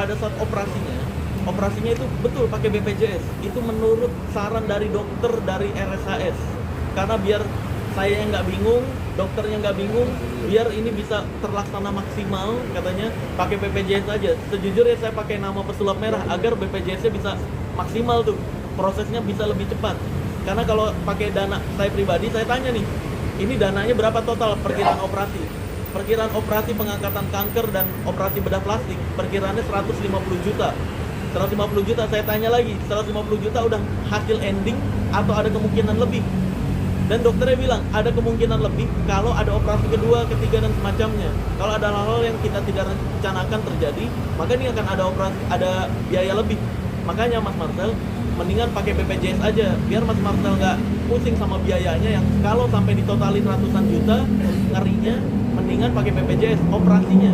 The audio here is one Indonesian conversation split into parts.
pada saat operasinya itu betul pakai BPJS. Itu menurut saran dari dokter dari RSHS. Karena biar saya yang nggak bingung, dokternya nggak bingung, biar ini bisa terlaksana maksimal, katanya pakai BPJS aja. Sejujurnya saya pakai nama pesulap merah agar BPJS-nya bisa maksimal tuh, prosesnya bisa lebih cepat. Karena kalau pakai dana saya pribadi, saya tanya nih, ini dananya berapa total perkiraan operasi? Perkiraan operasi pengangkatan kanker dan operasi bedah plastik, perkiraannya 150 juta. 150 juta, saya tanya lagi, 150 juta udah hasil ending atau ada kemungkinan lebih? Dan dokternya bilang ada kemungkinan lebih kalau ada operasi kedua, ketiga dan semacamnya. Kalau ada hal-hal yang kita tidak rencanakan terjadi, maka ini akan ada biaya lebih. Makanya Mas Marcel mendingan pakai BPJS aja, biar Mas Marcel nggak pusing sama biayanya yang kalau sampai ditotalin ratusan juta, ngerinya mendingan pakai BPJS operasinya.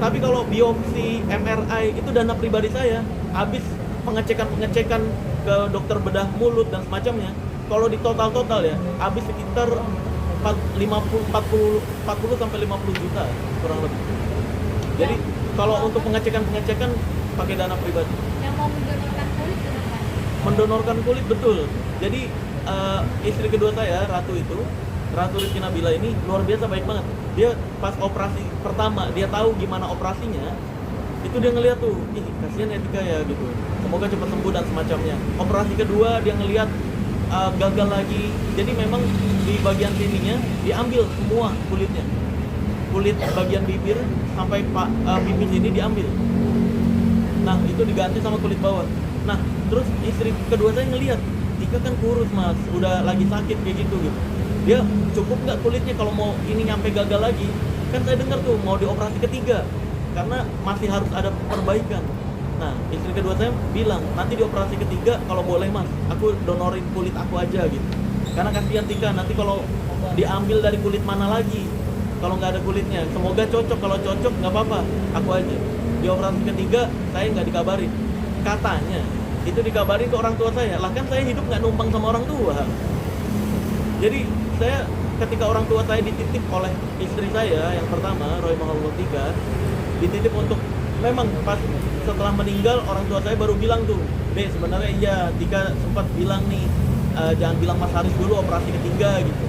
Tapi kalau biopsi, MRI itu dana pribadi saya, habis pengecekan ke dokter bedah mulut dan semacamnya. Kalau di total ya, habis sekitar 40 sampai 50 juta kurang lebih. Jadi kalau untuk pengecekan pakai dana pribadi. Yang mau mendonorkan kulit kenapa? Mendonorkan kulit betul. Jadi istri kedua saya, Ratu Rizky Nabila ini luar biasa baik banget. Dia pas operasi pertama, dia tahu gimana operasinya. Itu dia ngeliat tuh, ih kasihan Etika ya gitu. Semoga cepat sembuh dan semacamnya. Operasi kedua dia ngeliat gagal lagi. Jadi memang di bagian sininya diambil semua kulitnya. Kulit bagian bibir sampai pipi sini diambil. Nah, itu diganti sama kulit bawah. Nah, terus istri kedua saya ngeliat, Tika kan kurus Mas, udah lagi sakit kayak gitu. Dia cukup nggak kulitnya kalau mau ini nyampe gagal lagi? Kan saya dengar tuh mau dioperasi ketiga karena masih harus ada perbaikan. Nah, istri kedua saya bilang, nanti di operasi ketiga kalau boleh Mas, aku donorin kulit aku aja gitu. Karena kasihan Tika, nanti kalau diambil dari kulit mana lagi kalau nggak ada kulitnya. Semoga cocok, kalau cocok nggak apa-apa, aku aja. Di operasi ketiga saya nggak dikabarin. Katanya itu dikabarin ke orang tua saya. Lah kan saya hidup nggak numpang sama orang tua. Jadi saya ketika orang tua saya dititip oleh istri saya yang pertama, Rohimahullah Tika, dititip untuk memang pas setelah meninggal orang tua saya baru bilang tuh, Dek sebenarnya iya Tika sempat bilang nih jangan bilang Mas Haris dulu operasi ketiga gitu.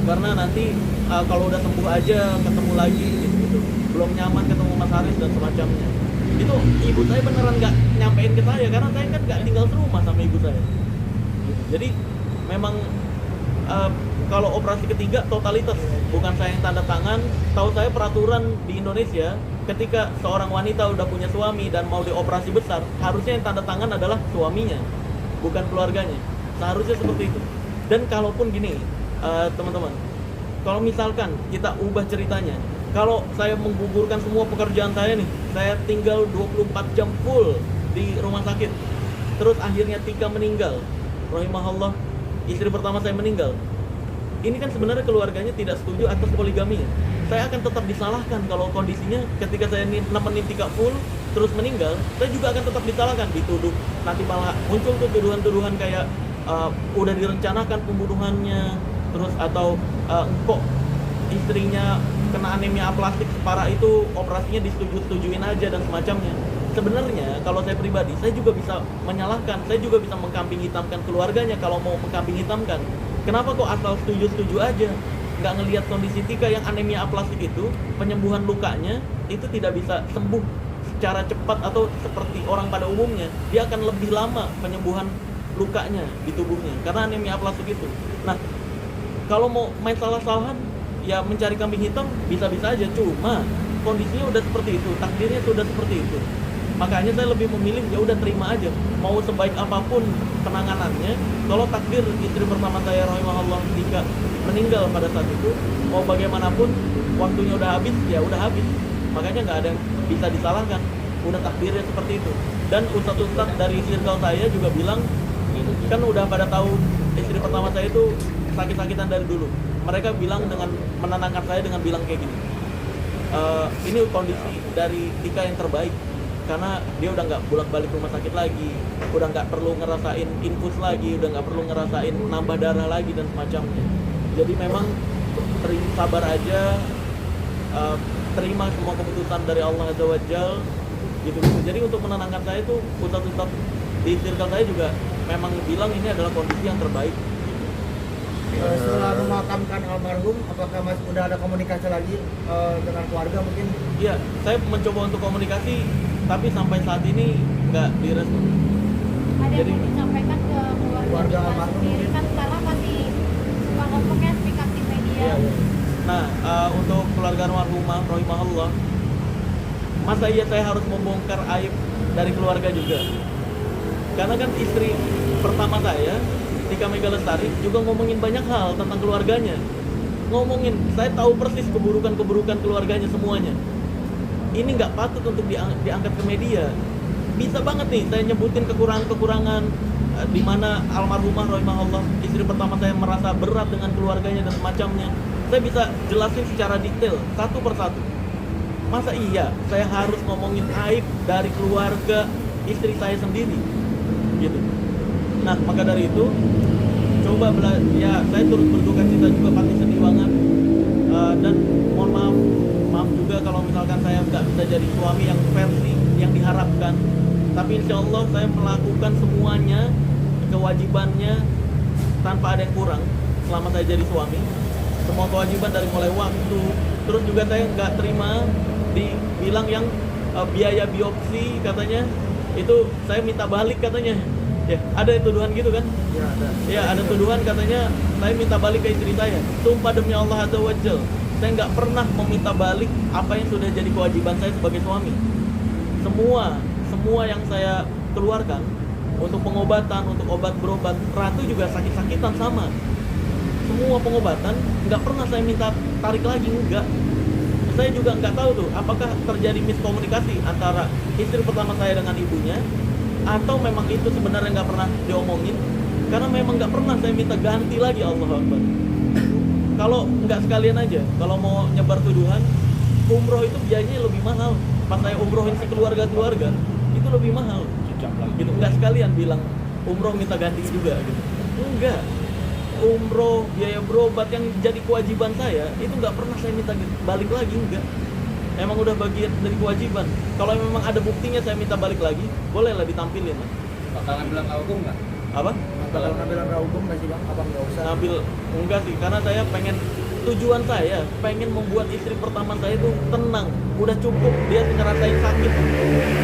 Karena nanti kalau udah sembuh aja ketemu lagi gitu. Belum nyaman ketemu Mas Haris dan semacamnya. Itu ibu saya beneran nggak nyampein ke saya karena saya kan nggak tinggal serumah sama ibu saya. Jadi memang kalau operasi ketiga totalitas, bukan saya yang tanda tangan. Tahu saya peraturan di Indonesia ketika seorang wanita udah punya suami dan mau dioperasi besar, harusnya yang tanda tangan adalah suaminya, bukan keluarganya. Seharusnya seperti itu. Dan kalaupun gini, teman-teman, kalau misalkan kita ubah ceritanya, kalau saya menggugurkan semua pekerjaan saya nih, saya tinggal 24 jam full di rumah sakit, terus akhirnya Tika meninggal, rahimahullah, istri pertama saya meninggal. Ini kan sebenarnya keluarganya tidak setuju atas poligami. Saya akan tetap disalahkan kalau kondisinya ketika saya nemenin Tika full terus meninggal, saya juga akan tetap disalahkan, dituduh. Nanti malah muncul tuh tuduhan-tuduhan kayak udah direncanakan pembunuhannya, terus atau kok istrinya kena anemia aplastik separah itu, operasinya disetujuin aja dan semacamnya. Sebenarnya kalau saya pribadi, saya juga bisa menyalahkan, saya juga bisa mengkambing hitamkan keluarganya kalau mau mengkambing hitamkan. Kenapa kok asal setuju aja? Nggak ngelihat kondisi Tika yang anemia aplastik itu, penyembuhan lukanya itu tidak bisa sembuh secara cepat atau seperti orang pada umumnya. Dia akan lebih lama penyembuhan lukanya di tubuhnya karena anemia aplastik itu. Nah, kalau mau main salah-salahan, ya mencari kambing hitam bisa-bisa aja. Cuma kondisinya udah seperti itu, takdirnya sudah seperti itu. Makanya saya lebih memilih ya udah terima aja. Mau sebaik apapun penanganannya, kalau takdir istri pertama saya rahimahullah Tika meninggal pada saat itu, mau bagaimanapun waktunya udah habis, ya udah habis. Makanya nggak ada yang bisa disalahkan. Udah takdirnya seperti itu. Dan ustadz-ustadz dari circle saya juga bilang, kan udah pada tahu istri pertama saya itu sakit-sakitan dari dulu. Mereka bilang dengan menenangkan saya dengan bilang kayak gini, ini kondisi dari Tika yang terbaik karena dia udah nggak bolak-balik rumah sakit lagi, udah nggak perlu ngerasain infus lagi, udah nggak perlu ngerasain nambah darah lagi dan semacamnya. Jadi memang sabar aja, terima semua keputusan dari Allah Azza wa Jal gitu. Jadi untuk menenangkan saya itu ustadz-ustadz di circle saya juga memang bilang ini adalah kondisi yang terbaik. Setelah memakamkan almarhum, apakah Mas udah ada komunikasi lagi dengan keluarga mungkin? Iya, saya mencoba untuk komunikasi, tapi sampai saat ini nggak direspon. Ada Jadi- yang mau disampaikan ke keluarga Keluarga kita almarhum sendiri mungkin? kan sekarang masih suka ngomongnya speak up di media. Iya. Nah, untuk keluarga almarhumah rahimahullah, masa iya saya harus membongkar aib dari keluarga juga? Karena kan istri pertama saya, Tika Mega Lestari, juga ngomongin banyak hal tentang keluarganya. Ngomongin, saya tahu persis keburukan-keburukan keluarganya semuanya. Ini nggak patut untuk diangkat ke media. Bisa banget nih saya nyebutin kekurangan-kekurangan di mana almarhumah rahimahullah, istri pertama saya merasa berat dengan keluarganya dan semacamnya. Saya bisa jelasin secara detail satu persatu. Masa iya saya harus ngomongin aib dari keluarga istri saya sendiri gitu. Nah, maka dari itu coba ya saya turut berduka cita juga, pasti sedih banget. Dan mohon maaf juga kalau misalkan saya nggak bisa jadi suami yang versi yang diharapkan. Tapi insya Allah saya melakukan semuanya, kewajibannya tanpa ada yang kurang selama saya jadi suami. Semua kewajiban dari mulai waktu, terus juga saya nggak terima dibilang yang biaya biopsi katanya itu saya minta balik katanya. Ya, ada tuduhan gitu kan? Iya, ada. Ya, ada tuduhan katanya saya minta balik ke istri saya. Sumpah demi Allah Azza wa Jal, saya nggak pernah meminta balik apa yang sudah jadi kewajiban saya sebagai suami. Semua yang saya keluarkan untuk pengobatan, untuk obat berobat, Ratu juga sakit-sakitan sama. Semua pengobatan nggak pernah saya minta tarik lagi, enggak. Saya juga nggak tahu tuh apakah terjadi miskomunikasi antara istri pertama saya dengan ibunya, atau memang itu sebenarnya nggak pernah diomongin, karena memang nggak pernah saya minta ganti lagi. Allahu Akbar. Kalau nggak sekalian aja, kalau mau nyebar tuduhan, umroh itu biayanya lebih mahal. Pas saya umrohin si keluarga itu lebih mahal. Gitu, nggak sekalian bilang umroh minta ganti juga gitu. Enggak. Umroh, biaya berobat yang jadi kewajiban saya itu nggak pernah saya minta balik lagi, enggak. Emang udah bagian dari kewajiban. Kalau memang ada buktinya saya minta balik lagi, bolehlah ditampilin lah. Bakal ngambil langkah hukum nggak? Apa? Kalau ngambil langkah hukum nggak sih bang? Abang nggak usah. Ngambil enggak sih, karena saya tujuan saya pengen membuat istri pertama saya itu tenang. Udah cukup dia ngerasain sakit,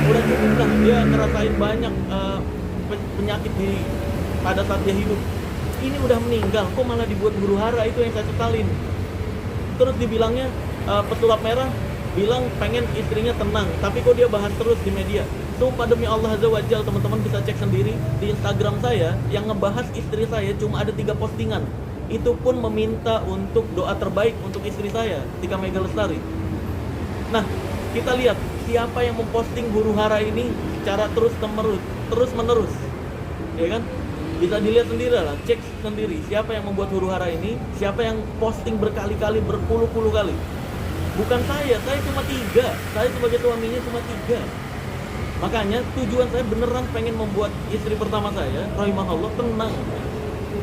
udah cukup lah dia ngerasain banyak penyakit pada saat dia hidup. Ini udah meninggal, kok malah dibuat huru hara, itu yang saya sesalin. Terus dibilangnya pesulap merah bilang pengen istrinya tenang, tapi kok dia bahas terus di media. Sumpah demi Allah Azza wa Jal, teman-teman bisa cek sendiri di Instagram saya, yang ngebahas istri saya cuma ada 3 postingan. Itu pun meminta untuk doa terbaik untuk istri saya, Tika Mega Lestari. Nah, kita lihat siapa yang memposting huru hara ini secara terus menerus, ya kan? Bisa dilihat sendiri lah, cek sendiri siapa yang membuat huru hara ini, siapa yang posting berkali-kali, berpuluh-puluh kali. Bukan saya cuma 3. Saya sebagai suaminya cuma 3. Makanya tujuan saya beneran pengen membuat istri pertama saya, rahimahullah, tenang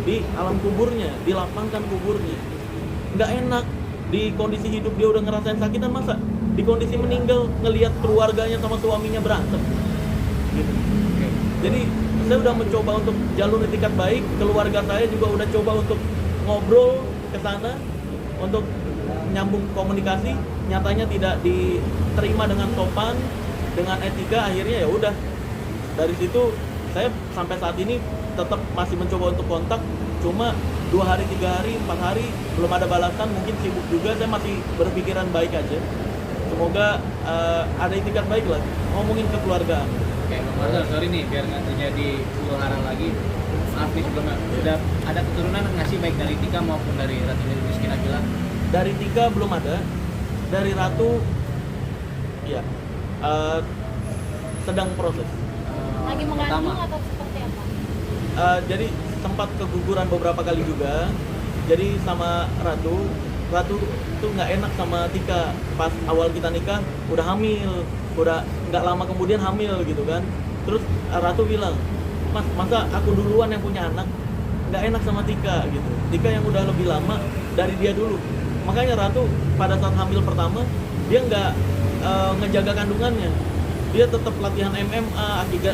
di alam kuburnya, dilapangkan kuburnya. Nggak enak di kondisi hidup dia udah ngerasain sakitan, masa di kondisi meninggal ngelihat keluarganya sama suaminya berantem gitu. Jadi saya udah mencoba untuk jalur etikat baik, keluarga saya juga udah coba untuk ngobrol ke sana untuk nyambung komunikasi, nyatanya tidak diterima dengan sopan, dengan etika. Akhirnya ya udah, dari situ saya sampai saat ini tetap masih mencoba untuk kontak, cuma 2 hari, 3 hari, 4 hari belum ada balasan, mungkin sibuk juga. Saya masih berpikiran baik aja, semoga ada etikat baik lah ngomongin ke keluarga. Oke, Bang Farzal, sorry nih biar nggak terjadi huru hara lagi. Maaf nih sebelumnya, sudah ada keturunan nggak sih baik dari Tika maupun dari Ratu Rizky Nabila? Dari Tika belum ada, dari Ratu ya sedang proses. Lagi mengandung atau seperti apa? Jadi sempat keguguran beberapa kali juga. Jadi sama Ratu tuh nggak enak sama Tika. Pas awal kita nikah udah hamil, udah nggak lama kemudian hamil gitu kan. Terus Ratu bilang, Mas, masa aku duluan yang punya anak? Nggak enak sama Tika gitu. Tika yang udah lebih lama dari dia dulu. Makanya Ratu pada saat hamil pertama dia nggak ngejaga kandungannya, dia tetap latihan MMA,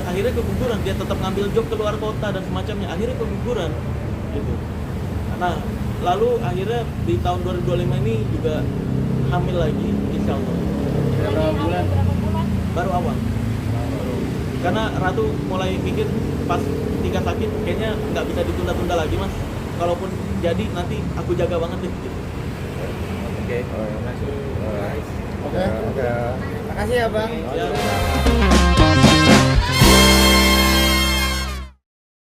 akhirnya keguguran, dia tetap ngambil job ke luar kota dan semacamnya, akhirnya keguguran gitu. Nah lalu akhirnya di tahun 2025 ini juga hamil lagi, insya Allah. Udah berapa bulan? Berapa bulan? Baru awal. Karena Ratu mulai mikir pas Tika sakit, kayaknya nggak bisa ditunda-tunda lagi mas. Kalaupun jadi nanti aku jaga banget deh. Gitu. Oke. Terima kasih. Oke. Oke. Makasih ya bang. Ya.